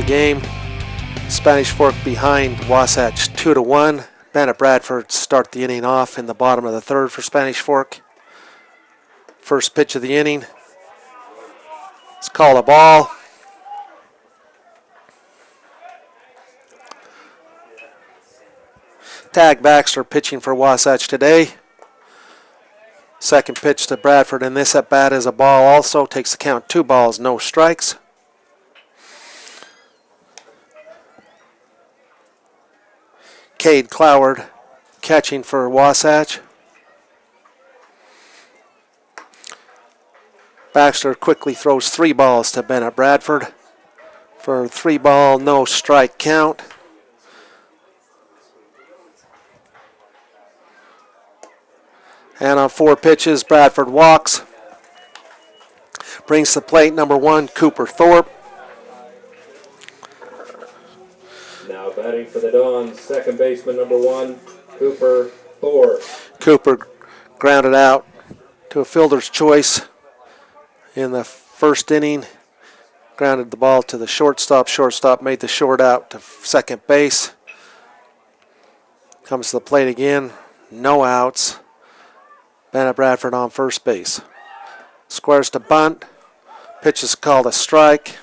the game. Spanish Fork behind Wasatch 2-1. Bennett Bradford start the inning off in the bottom of the third for Spanish Fork. First pitch of the inning. It's called a ball. Tag Baxter pitching for Wasatch today. Second pitch to Bradford, and this at bat is a ball also. Takes the count 2 balls, no strikes. Cade Cloward catching for Wasatch. Baxter quickly throws 3 balls to Bennett Bradford for a 3-ball, no strike count. And on 4 pitches, Bradford walks. Brings to the plate number 1, Cooper Thorpe. Now batting for the Dons, second baseman number 1, Cooper Thorpe. Cooper grounded out to a fielder's choice in the first inning. Grounded the ball to the shortstop. Shortstop made the short out to second base. Comes to the plate again. No outs. Bennett Bradford on first base. Squares to bunt. Pitch is called a strike.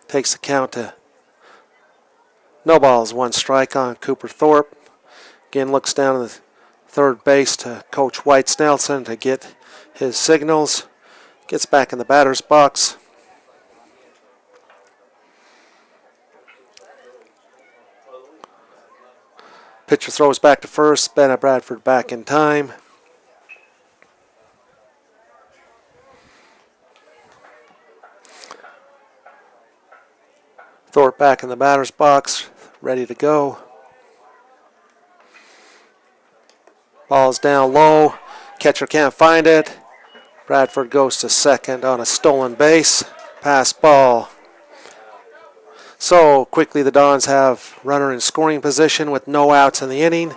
Takes the count to no balls, 1 strike on Cooper Thorpe. Again looks down to the third base to Coach White Snelson to get his signals. Gets back in the batter's box. Pitcher throws back to first. Bennett Bradford back in time. Thorpe back in the batter's box, ready to go. Ball's down low. Catcher can't find it. Bradford goes to second on a stolen base. Pass ball. So quickly the Dons have runner in scoring position with no outs in the inning.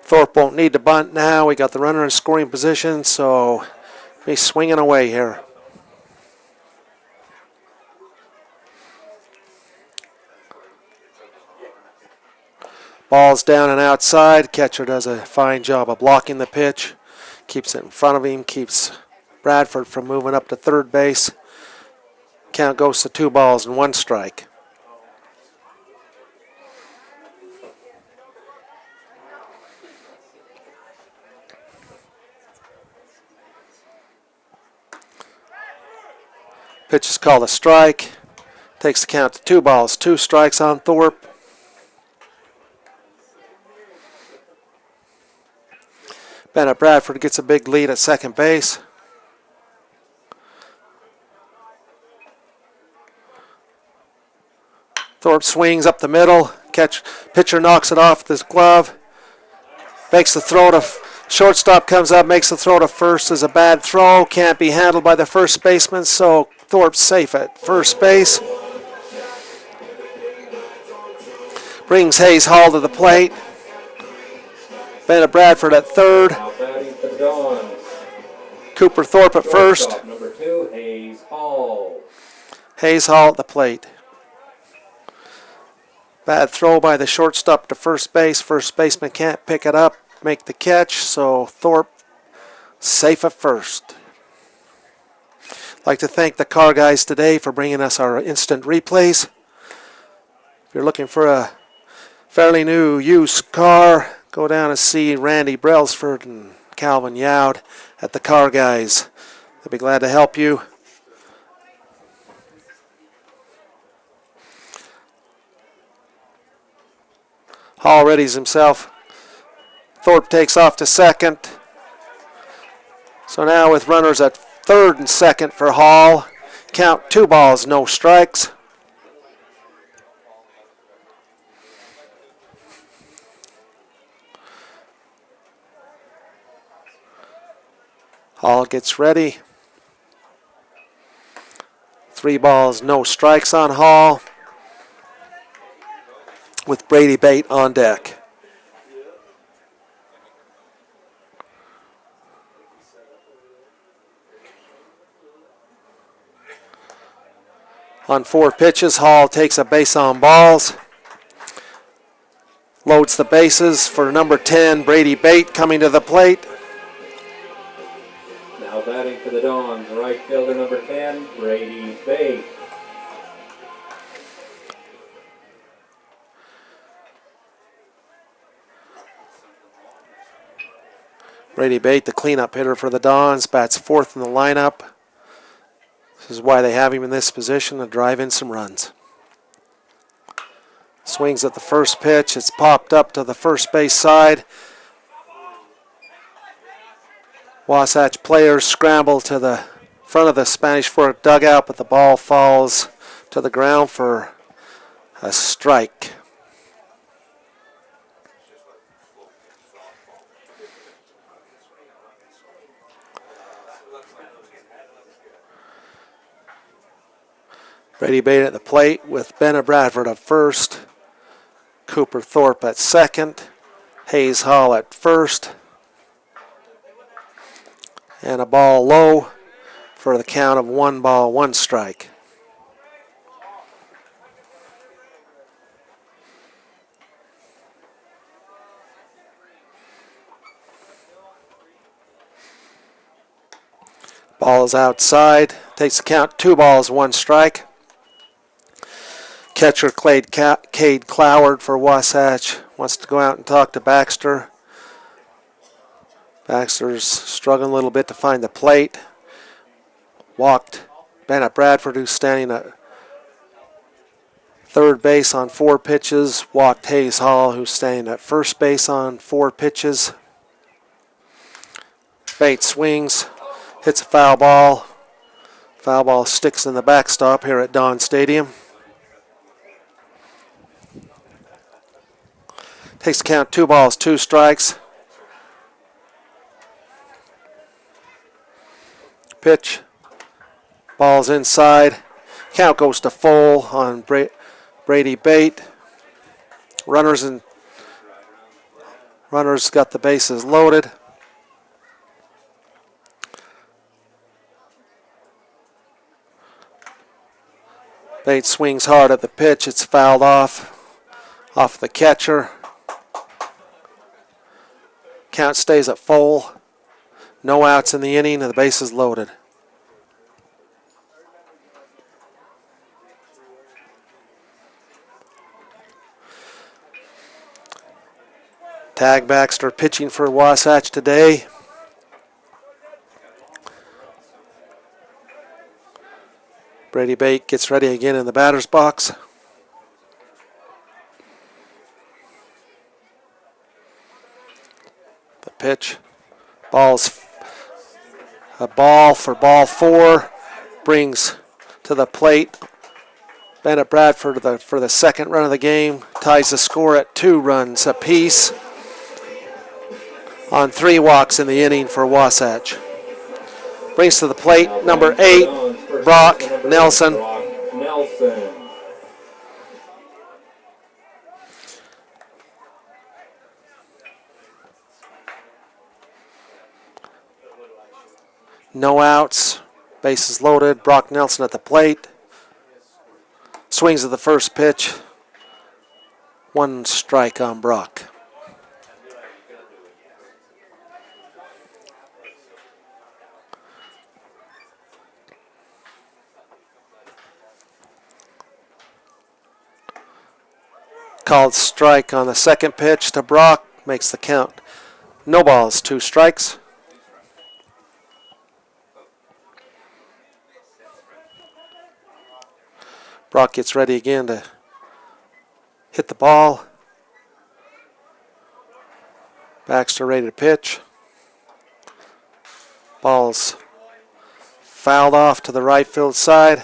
Thorpe won't need to bunt now. We got the runner in scoring position, so he's swinging away here. Ball's down and outside. Catcher does a fine job of blocking the pitch. Keeps it in front of him. Keeps Bradford from moving up to third base. Count goes to 2 balls and 1 strike. Pitch is called a strike. Takes the count to 2 balls, 2 strikes on Thorpe. Bennett Bradford gets a big lead at second base. Thorpe swings up the middle. Pitcher knocks it off his glove. Makes the throw to shortstop, comes up, makes the throw to first. Is a bad throw. Can't be handled by the first baseman, so Thorpe's safe at first base. Brings Hayes Hall to the plate. Bennett Bradford at third. Now batting for the Dons. Cooper Thorpe at first. Shortstop number 2, Hayes Hall. Hayes Hall at the plate. Bad throw by the shortstop to first base. First baseman can't pick it up, make the catch, so Thorpe safe at first. I'd like to thank the car guys today for bringing us our instant replays. If you're looking for a fairly new used car, go down and see Randy Brailsford and Calvin Youd at the car guys. They'll be glad to help you. Hall readies himself. Thorpe takes off to second. So now with runners at third and second for Hall. Count 2 balls, no strikes. Hall gets ready. 3 balls, no strikes on Hall. With Brady Bate on deck. On 4 pitches, Hall takes a base on balls. Loads the bases for number 10, Brady Bate, coming to the plate. Now batting for the Dons, right fielder number 10, Brady Bate. Brady Bate, the cleanup hitter for the Dons, bats 4th in the lineup. This is why they have him in this position, to drive in some runs. Swings at the first pitch. It's popped up to the first base side. Wasatch players scramble to the front of the Spanish Fork dugout, but the ball falls to the ground for a strike. Brady Bate at the plate with Bennett Bradford at first, Cooper Thorpe at second, Hayes Hall at first, and a ball low for the count of 1 ball, 1 strike. Ball is outside, takes the count 2 balls, 1 strike. Catcher Cade Cloward for Wasatch wants to go out and talk to Baxter. Baxter's struggling a little bit to find the plate. Walked Bennett Bradford, who's standing at third base on 4 pitches. Walked Hayes Hall, who's standing at first base on 4 pitches. Bate swings, hits a foul ball. Foul ball sticks in the backstop here at Don Stadium. Takes the count 2 balls, 2 strikes. Pitch. Ball's inside. Count goes to full on Brady Bate. Runners got the bases loaded. Bate swings hard at the pitch. It's fouled off the catcher. Count stays at full. No outs in the inning and the bases loaded. Tag Baxter pitching for Wasatch today. Brady Bate gets ready again in the batter's box. The pitch. Ball's a ball for ball 4. Brings to the plate Bennett Bradford for the second run of the game. Ties the score at 2 runs apiece on 3 walks in the inning for Wasatch. Brings to the plate number 8, Brock Nelson. No outs, bases loaded. Brock Nelson at the plate. Swings at the first pitch. 1 strike on Brock. Called strike on the second pitch to Brock. Makes the count. No balls, 2 strikes. Brock gets ready again to hit the ball. Baxter ready to pitch. Ball's fouled off to the right field side.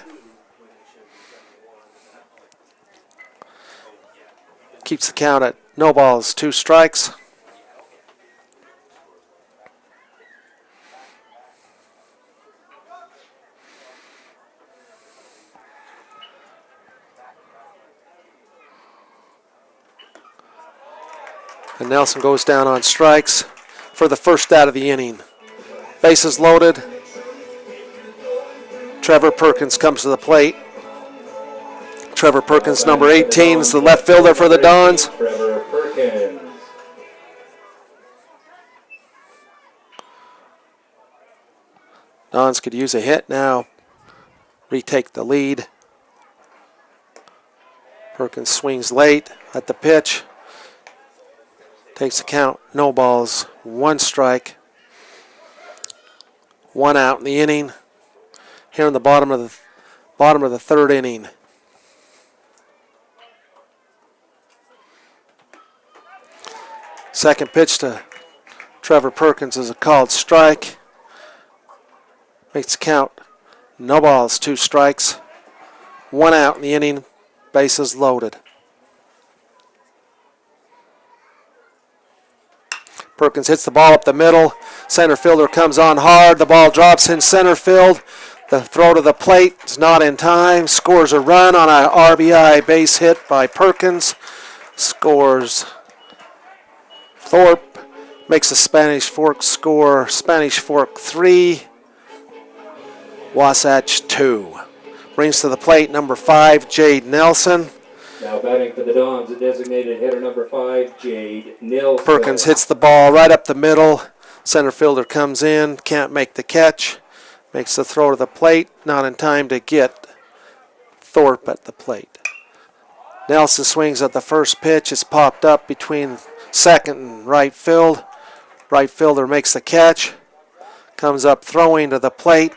Keeps the count at no balls, 2 strikes. And Nelson goes down on strikes for the first out of the inning. Bases loaded. Trevor Perkins comes to the plate. Trevor Perkins, number 18, is the left fielder for the Dons. Trevor Perkins. Dons could use a hit now, retake the lead. Perkins swings late at the pitch. Takes the count, no balls, 1 strike. 1 out in the inning. Here in the bottom of the 3rd inning. Second pitch to Trevor Perkins is a called strike. Makes the count, no balls, 2 strikes. 1 out in the inning, bases loaded. Perkins hits the ball up the middle. Center fielder comes on hard. The ball drops in center field. The throw to the plate is not in time. Scores a run on an RBI base hit by Perkins. Scores Thorpe. Makes a Spanish Fork score. Spanish Fork 3. Wasatch 2. Brings to the plate number 5, Jade Nelson. Now batting for the Dons, the designated hitter number 5, Jade Nelson. Perkins hits the ball right up the middle. Center fielder comes in, can't make the catch. Makes the throw to the plate, not in time to get Thorpe at the plate. Nelson swings at the first pitch. It's popped up between second and right field. Right fielder makes the catch. Comes up throwing to the plate.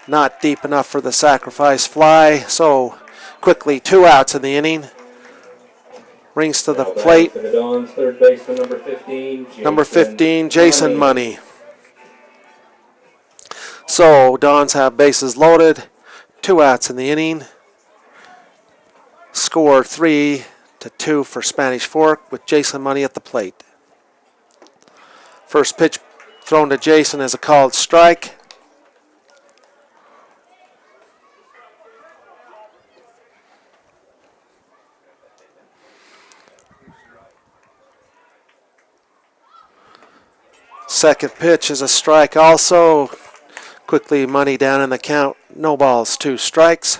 Not deep enough for the sacrifice fly, so quickly 2 outs in the inning. Rings to the plate. For the Dons, third baseman number 15, Jason Money. So Dons have bases loaded. 2 outs in the inning. Score 3-2 for Spanish Fork with Jason Money at the plate. First pitch thrown to Jason is a called strike. Second pitch is a strike also. Quickly Money down in the count. No balls, 2 strikes.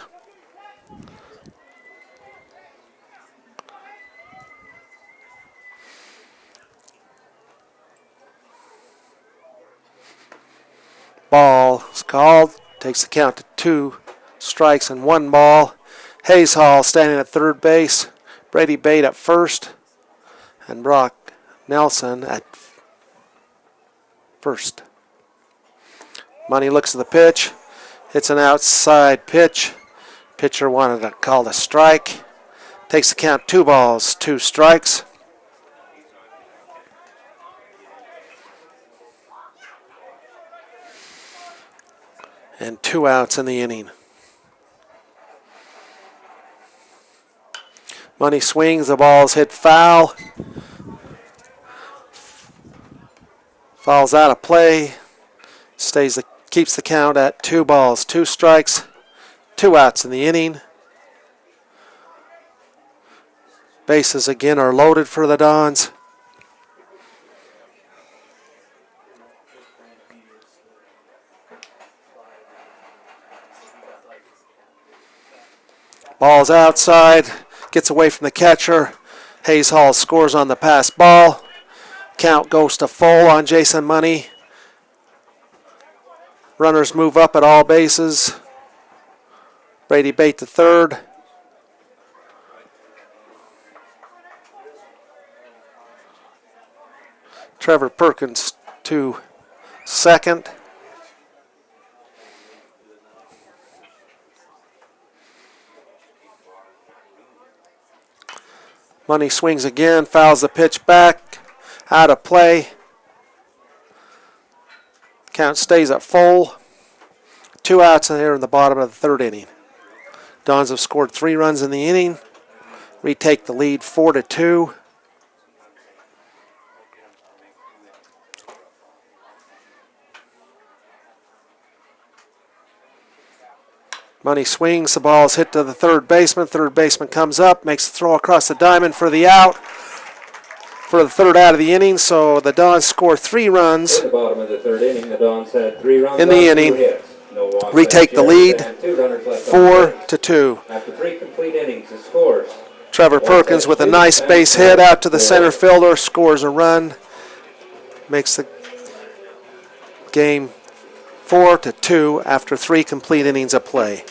Ball is called. Takes the count to 2 strikes and 1 ball. Hayes Hall standing at third base. Brady Bate at first. And Brock Nelson at first. Money looks at the pitch. It's an outside pitch. Pitcher wanted to call a strike. Takes the count, 2 balls, 2 strikes. And 2 outs in the inning. Money swings, the ball's hit foul. Foul's out of play. Keeps the count at 2 balls, 2 strikes, 2 outs in the inning. Bases again are loaded for the Dons. Ball's outside, gets away from the catcher. Hayes Hall scores on the pass ball. Count goes to full on Jason Money. Runners move up at all bases. Brady Bate to third. Trevor Perkins to second. Money swings again, fouls the pitch back, out of play. Count stays at full. 2 outs in here in the bottom of the 3rd inning. Dons have scored 3 runs in the inning. Retake the lead 4-2. Money swings, the ball is hit to the third baseman. Third baseman comes up, makes the throw across the diamond for the out. For the 3rd out of the inning, so the Dons score 3 runs. At the bottom of the 3rd inning, the Dons had 3 runs in the inning. 2 hits. No walks. retake the lead, And 2 runners left on base. 4-2. After 3 complete innings, the scores. Trevor Perkins with a nice base hit out to the center fielder, scores a run, makes the game 4-2 after 3 complete innings of play.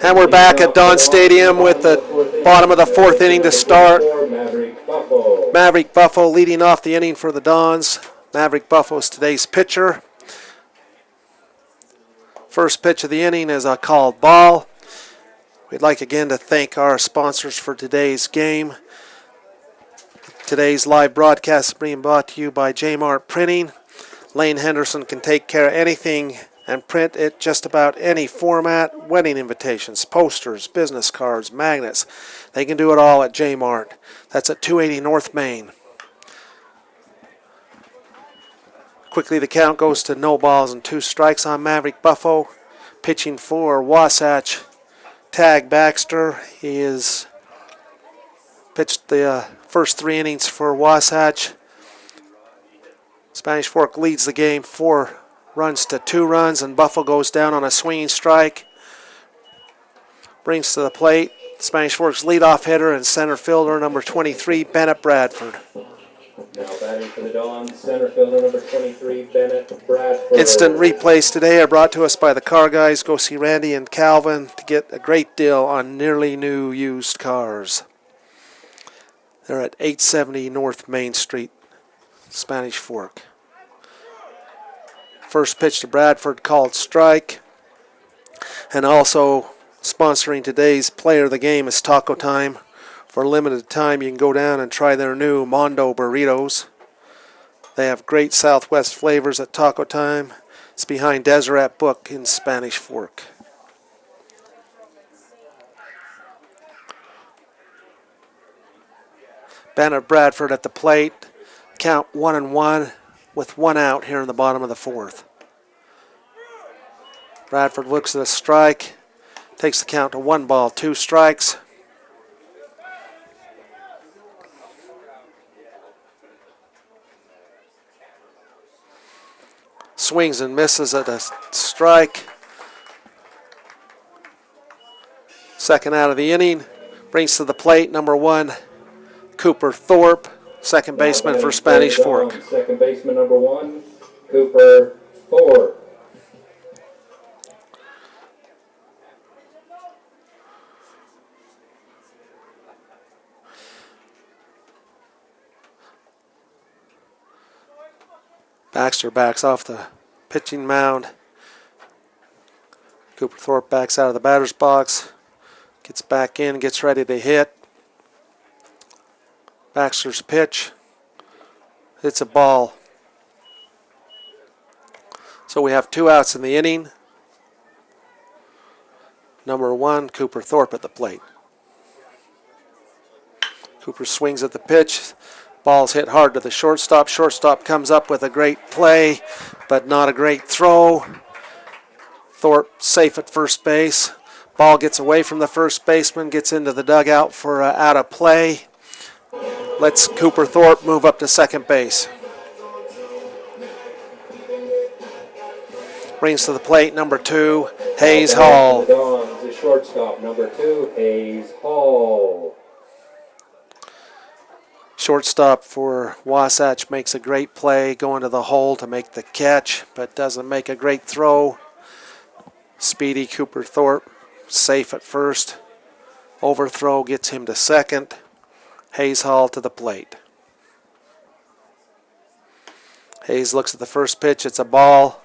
And we're back at Don Stadium with the bottom of the fourth inning to start. Maverick Buffo leading off the inning for the Dons. Maverick Buffo is today's pitcher. First pitch of the inning is a called ball. We'd like again to thank our sponsors for today's game. Today's live broadcast is being brought to you by J-Mart Printing. Lane Henderson can take care of anything and print it just about any format. Wedding invitations, posters, business cards, magnets. They can do it all at J-Mart. That's at 280 North Main. Quickly the count goes to no balls and 2 strikes on Maverick Buffo. Pitching for Wasatch, Tag Baxter. He is pitched the first 3 innings for Wasatch. Spanish Fork leads the game 4 runs to 2 runs, and Buffalo goes down on a swinging strike. Brings to the plate Spanish Fork's leadoff hitter and center fielder number 23, Bennett Bradford. Now batting for the Dons, center fielder number 23, Bennett Bradford. Instant replays today are brought to us by the Car Guys. Go see Randy and Calvin to get a great deal on nearly new used cars. They're at 870 North Main Street, Spanish Fork. First pitch to Bradford, called strike. And also sponsoring today's player of the game is Taco Time. For a limited time, you can go down and try their new Mondo burritos. They have great Southwest flavors at Taco Time. It's behind Deseret Book in Spanish Fork. Bennett Bradford at the plate. Count 1-1 with 1 out here in the bottom of the 4th. Bradford looks at a strike. Takes the count to 1 ball, 2 strikes. Swings and misses at a strike. Second out of the inning. Brings to the plate number 1, Cooper Thorpe, second baseman for Spanish Fork. Second baseman number 1, Cooper Thorpe. Baxter backs off the pitching mound. Cooper Thorpe backs out of the batter's box. Gets back in, gets ready to hit. Baxter's pitch. It's a ball. So we have 2 outs in the inning. Number 1, Cooper Thorpe at the plate. Cooper swings at the pitch. Ball's hit hard to the shortstop. Shortstop comes up with a great play, but not a great throw. Thorpe safe at first base. Ball gets away from the first baseman, gets into the dugout for out of play. Lets Cooper Thorpe move up to second base. Brings to the plate number 2, Hayes Hall. The Dons, the shortstop number 2, Hayes Hall. Shortstop for Wasatch makes a great play going to the hole to make the catch, but doesn't make a great throw. Speedy Cooper Thorpe, safe at first. Overthrow gets him to second. Hayes Hall to the plate. Hayes looks at the first pitch. It's a ball.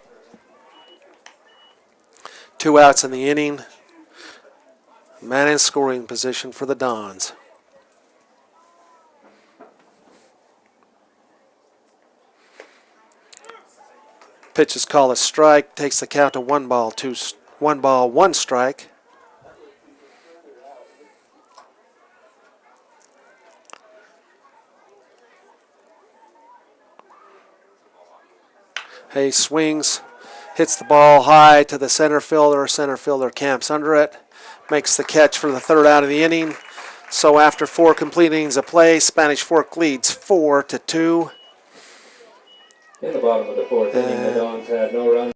2 outs in the inning. Man in scoring position for the Dons. Pitch is called a strike. Takes the count to 1 ball, 1 strike. Hayes swings, hits the ball high to the center fielder. Center fielder camps under it, makes the catch for the 3rd out of the inning. So after 4 complete innings of play, Spanish Fork leads 4-2. In the bottom of the 4th inning, the Dons had no runs.